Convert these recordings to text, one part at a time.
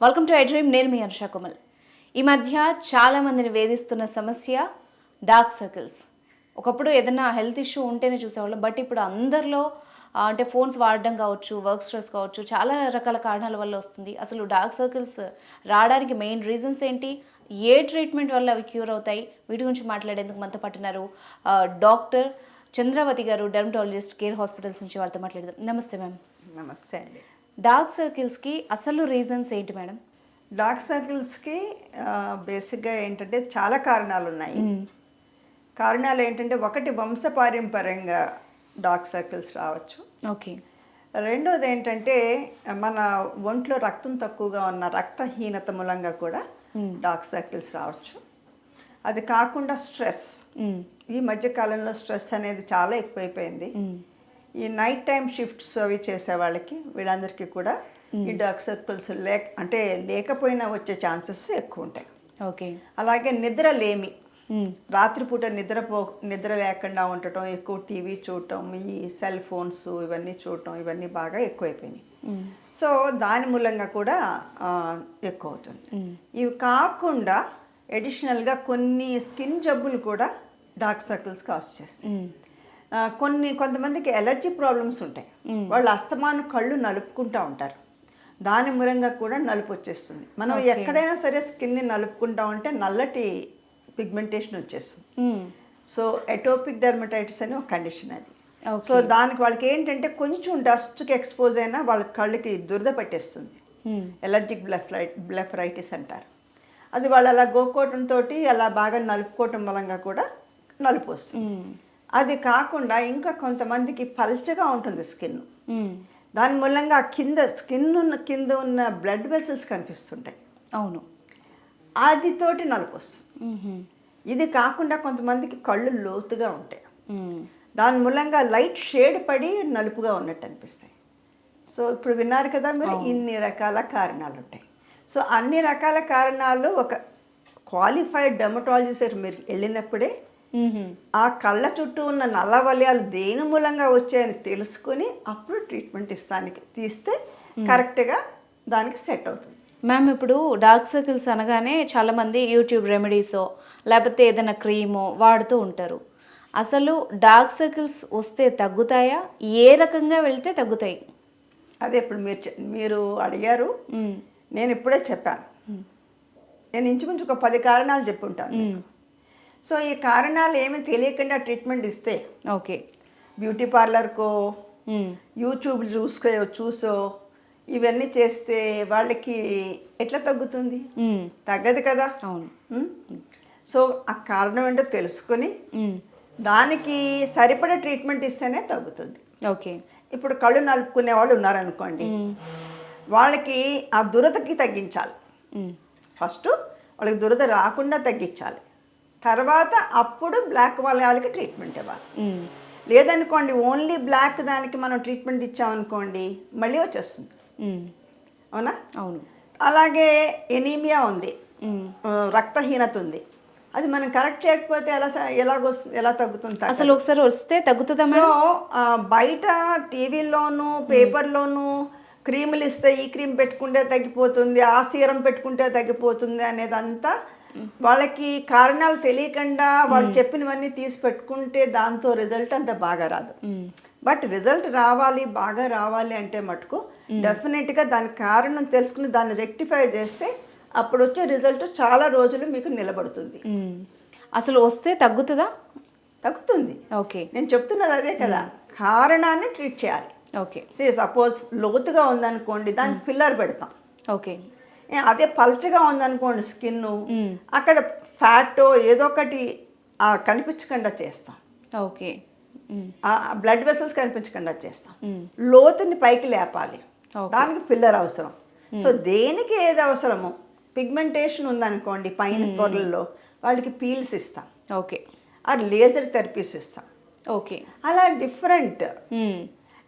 Welcome to iDream. నేను మీ హర్ష కోమల్. ఈ మధ్య చాలామందిని వేధిస్తున్న సమస్య డార్క్ సర్కిల్స్. ఒకప్పుడు ఏదైనా హెల్త్ ఇష్యూ ఉంటేనే చూసేవాళ్ళం, బట్ ఇప్పుడు అందరిలో అంటే ఫోన్స్ వాడడం కావచ్చు, వర్క్ స్ట్రెస్ కావచ్చు, చాలా రకాల కారణాల వల్ల వస్తుంది. అసలు డార్క్ సర్కిల్స్ రావడానికి మెయిన్ రీజన్స్ ఏంటి, ఏ ట్రీట్మెంట్ వల్ల అవి క్యూర్ అవుతాయి, వీటి గురించి మాట్లాడేందుకు మనతో పట్టున్నారు డాక్టర్ చంద్రావతి గారు, డెర్మటాలజిస్ట్, కేర్ హాస్పిటల్స్ నుంచి. వాళ్ళతో మాట్లాడదాం. నమస్తే మ్యామ్. నమస్తే అండి. డార్క్ సర్కిల్స్కి అసలు రీజన్స్ ఏంటి మేడం? డార్క్ సర్కిల్స్కి బేసిక్గా ఏంటంటే చాలా కారణాలు ఉన్నాయి. కారణాలు ఏంటంటే, ఒకటి వంశపారంపర్యంగా డార్క్ సర్కిల్స్ రావచ్చు. ఓకే. రెండోది ఏంటంటే, మన ఒంట్లో రక్తం తక్కువగా ఉన్న రక్తహీనత మూలంగా కూడా డార్క్ సర్కిల్స్ రావచ్చు. అది కాకుండా స్ట్రెస్, ఈ మధ్య కాలంలో స్ట్రెస్ అనేది చాలా ఎక్కువైపోయింది. ఈ నైట్ టైం షిఫ్ట్స్ అవి చేసే వాళ్ళకి, వీళ్ళందరికీ కూడా ఈ డార్క్ సర్కిల్స్ లేకపోయినా వచ్చే ఛాన్సెస్ ఎక్కువ ఉంటాయి. ఓకే. అలాగే నిద్రలేమి, రాత్రిపూట నిద్ర లేకుండా ఉండటం, ఎక్కువ టీవీ చూడటం, ఈ సెల్ ఫోన్స్ ఇవన్నీ చూడటం, ఇవన్నీ బాగా ఎక్కువైపోయినాయి. సో దాని మూలంగా కూడా ఎక్కువ అవుతుంది. ఇవి కాకుండా అడిషనల్గా కొన్ని స్కిన్ జబ్బులు కూడా డార్క్ సర్కిల్స్ కాజ్ చేస్తాయి. కొంతమందికి ఎలర్జీ ప్రాబ్లమ్స్ ఉంటాయి. వాళ్ళు అస్తమానం కళ్ళు నలుపుకుంటూ ఉంటారు, దాని మూలంగా కూడా నలుపు వచ్చేస్తుంది. మనం ఎక్కడైనా సరే స్కిన్ని నలుపుకుంటా ఉంటే నల్లటి పిగ్మెంటేషన్ వచ్చేస్తుంది. సో ఎటోపిక్ డెర్మటైటిస్ అని ఒక కండిషన్ అది. సో దానికి వాళ్ళకి ఏంటంటే, కొంచెం డస్ట్కి ఎక్స్పోజ్ అయినా వాళ్ళ కళ్ళకి దురద పట్టేస్తుంది. ఎలర్జిక్ బ్లెఫరైటిస్ అంటారు. అది వాళ్ళు అలా గోకోవటంతో అలా బాగా నలుపుకోవటం మూలంగా కూడా నలుపు వస్తుంది. అది కాకుండా ఇంకా కొంతమందికి పల్చగా ఉంటుంది స్కిన్, దాని మూలంగా కింద ఉన్న బ్లడ్ వెసల్స్ కనిపిస్తుంటాయి. అవును, అది తోటి నలుపు వస్తుంది. ఇది కాకుండా కొంతమందికి కళ్ళు లోతుగా ఉంటాయి, దాని మూలంగా లైట్ షేడ్ పడి నలుపుగా ఉన్నట్టు అనిపిస్తాయి. సో ఇప్పుడు విన్నారు కదా మీరు, ఇన్ని రకాల కారణాలు ఉంటాయి. సో అన్ని రకాల కారణాలు ఒక క్వాలిఫైడ్ డెర్మటాలజిస్ట్ మీరు వెళ్ళినప్పుడే ఆ కళ్ళ చుట్టూ ఉన్న నల్ల వలయాలు దేని మూలంగా వచ్చాయని తెలుసుకుని అప్పుడు ట్రీట్మెంట్ తీస్తే కరెక్ట్గా దానికి సెట్ అవుతుంది. మ్యామ్, ఇప్పుడు డార్క్ సర్కిల్స్ అనగానే చాలామంది యూట్యూబ్ రెమెడీసో లేకపోతే ఏదైనా క్రీమో వాడుతూ ఉంటారు. అసలు డార్క్ సర్కిల్స్ వస్తే తగ్గుతాయా, ఏ రకంగా వెళ్తే తగ్గుతాయి? అదే ఇప్పుడు మీరు అడిగారు, నేను ఇప్పుడే చెప్పాను. నేను ఇంచుమించు ఒక 10 కారణాలు చెప్పుంటాను. సో ఈ కారణాలు ఏమి తెలియకుండా ట్రీట్మెంట్ ఇస్తే, ఓకే, బ్యూటీ పార్లర్కో యూట్యూబ్ చూసో ఇవన్నీ చేస్తే వాళ్ళకి ఎట్లా తగ్గుతుంది? తగ్గదు కదా. అవును. సో ఆ కారణం ఏంటో తెలుసుకొని దానికి సరిపడే ట్రీట్మెంట్ ఇస్తేనే తగ్గుతుంది. ఓకే. ఇప్పుడు కళ్ళు నలుపుకునే వాళ్ళు ఉన్నారనుకోండి, వాళ్ళకి ఆ దురదకి తగ్గించాలి. ఫస్ట్ వాళ్ళకి దురద రాకుండా తగ్గించాలి, తర్వాత అప్పుడు బ్లాక్ వలయాలకి ట్రీట్మెంట్ ఇవ్వాలి. లేదనుకోండి, ఓన్లీ బ్లాక్ దానికి మనం ట్రీట్మెంట్ ఇచ్చామనుకోండి మళ్ళీ వచ్చేస్తుంది. అవునా? అవును. అలాగే ఎనీమియా ఉంది, రక్తహీనత ఉంది, అది మనం కరెక్ట్ చేయకపోతే ఎలా తగ్గుతుంది? అసలు ఒకసారి వస్తే తగ్గుతుందా? సో బయట టీవీల్లోనూ పేపర్లోనూ క్రీములు ఇస్తే ఈ క్రీమ్ పెట్టుకుంటే తగ్గిపోతుంది, ఆ సీరం పెట్టుకుంటే తగ్గిపోతుంది అనేదంతా వాళ్ళకి కారణాలు తెలియకుండా వాళ్ళు చెప్పినవన్నీ తీసి పెట్టుకుంటే దాంతో రిజల్ట్ అంత బాగా రాదు. బట్ రిజల్ట్ బాగా రావాలి అంటే మటుకు డెఫినెట్గా దాని కారణం తెలుసుకుని దాన్ని రెక్టిఫై చేస్తే అప్పుడు వచ్చే రిజల్ట్ చాలా రోజులు మీకు నిలబడుతుంది. అసలు వస్తే తగ్గుతుందా? తగ్గుతుంది. ఓకే, నేను చెప్తున్నది అదే కదా, కారణాన్ని ట్రీట్ చేయాలి. ఓకే. సపోజ్ లోతుగా ఉందనుకోండి, దానికి ఫిల్లర్ పెడతాం. ఓకే. అదే పల్చగా ఉందనుకోండి స్కిన్, అక్కడ ఫ్యాటో ఏదో ఒకటి కనిపించకుండా చేస్తాం. ఓకే. బ్లడ్ వెసల్స్ కనిపించకుండా చేస్తాం. లోతుని పైకి లేపాలి, దానికి ఫిల్లర్ అవసరం. సో దేనికి ఏది అవసరమో, పిగ్మెంటేషన్ ఉందనుకోండి పైన పొరల్లో, వాళ్ళకి పీల్స్ ఇస్తాం. ఓకే. లేజర్ థెరపీస్ ఇస్తాం. ఓకే. అలా డిఫరెంట్.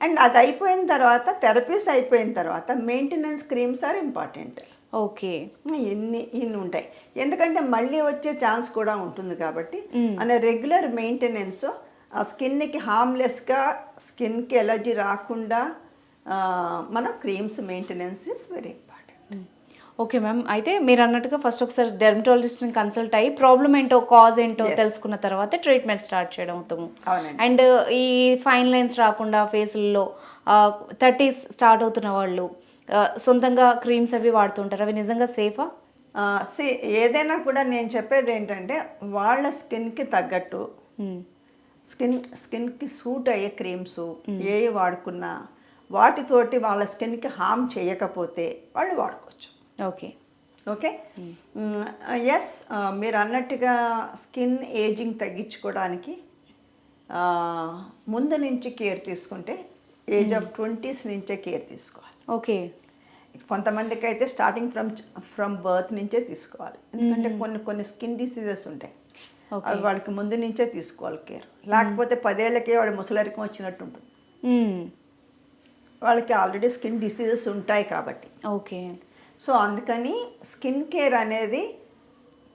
అండ్ అది అయిపోయిన తర్వాత, థెరపీస్ అయిపోయిన తర్వాత maintenance creams are important. Okay. ఇన్ని ఉంటాయి, ఎందుకంటే మళ్ళీ వచ్చే ఛాన్స్ కూడా ఉంటుంది కాబట్టి అనే రెగ్యులర్ మెయింటెనెన్స్ ఆ స్కిన్కి హార్మ్లెస్గా, స్కిన్కి ఎలర్జీ రాకుండా మన creams maintenance is very important. Okay ma'am. అయితే మీరు అన్నట్టుగా ఫస్ట్ ఒకసారి డెర్మటాలజిస్ట్ని కన్సల్ట్ అయ్యి ప్రాబ్లం ఏంటో, కాజ్ ఏంటో తెలుసుకున్న తర్వాత ట్రీట్మెంట్ స్టార్ట్ చేయడం అవుతాము. అవునండి. అండ్ ఈ ఫైన్ లైన్స్ రాకుండా ఫేసుల్లో 30s స్టార్ట్ అవుతున్న వాళ్ళు సొంతంగా క్రీమ్స్ అవి వాడుతుంటారు. అవి నిజంగా సేఫా? ఏదైనా కూడా నేను చెప్పేది ఏంటంటే వాళ్ళ స్కిన్కి తగ్గట్టు స్కిన్కి సూట్ అయ్యే క్రీమ్స్ ఏ వాడుకున్నా వాటితోటి వాళ్ళ స్కిన్కి హామ్ చేయకపోతే వాళ్ళు వాడుకోవచ్చు. ఓకే. ఓకే. ఎస్, మీరు అన్నట్టుగా స్కిన్ ఏజింగ్ తగ్గించుకోవడానికి ముందు నుంచి కేర్ తీసుకుంటే ఏజ్ ఆఫ్ 20s నుంచే కేర్ తీసుకోవాలి. ఓకే. కొంతమందికి అయితే స్టార్టింగ్ ఫ్రమ్ బర్త్ నుంచే తీసుకోవాలి. ఎందుకంటే కొన్ని స్కిన్ డిసీజెస్ ఉంటాయి, అవి వాళ్ళకి ముందు నుంచే తీసుకోవాలి కేర్. లేకపోతే 10 ఏళ్ళకే వాడు ముసలరికం వచ్చినట్టు ఉంటుంది. వాళ్ళకి ఆల్రెడీ స్కిన్ డిసీజెస్ ఉంటాయి కాబట్టి. ఓకే. సో అందుకని స్కిన్ కేర్ అనేది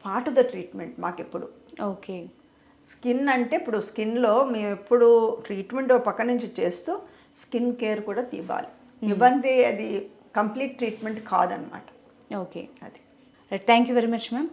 పార్ట్ ఆఫ్ ద ట్రీట్మెంట్ మాకెప్పుడు. ఓకే. స్కిన్ అంటే ఇప్పుడు స్కిన్లో మేము ఎప్పుడు ట్రీట్మెంట్ ఒక పక్క నుంచి చేస్తూ స్కిన్ కేర్ కూడా తీయాలి. ఇబ్బంది అది కంప్లీట్ ట్రీట్మెంట్ కాదనమాట. ఓకే. అది. Thank you very much ma'am.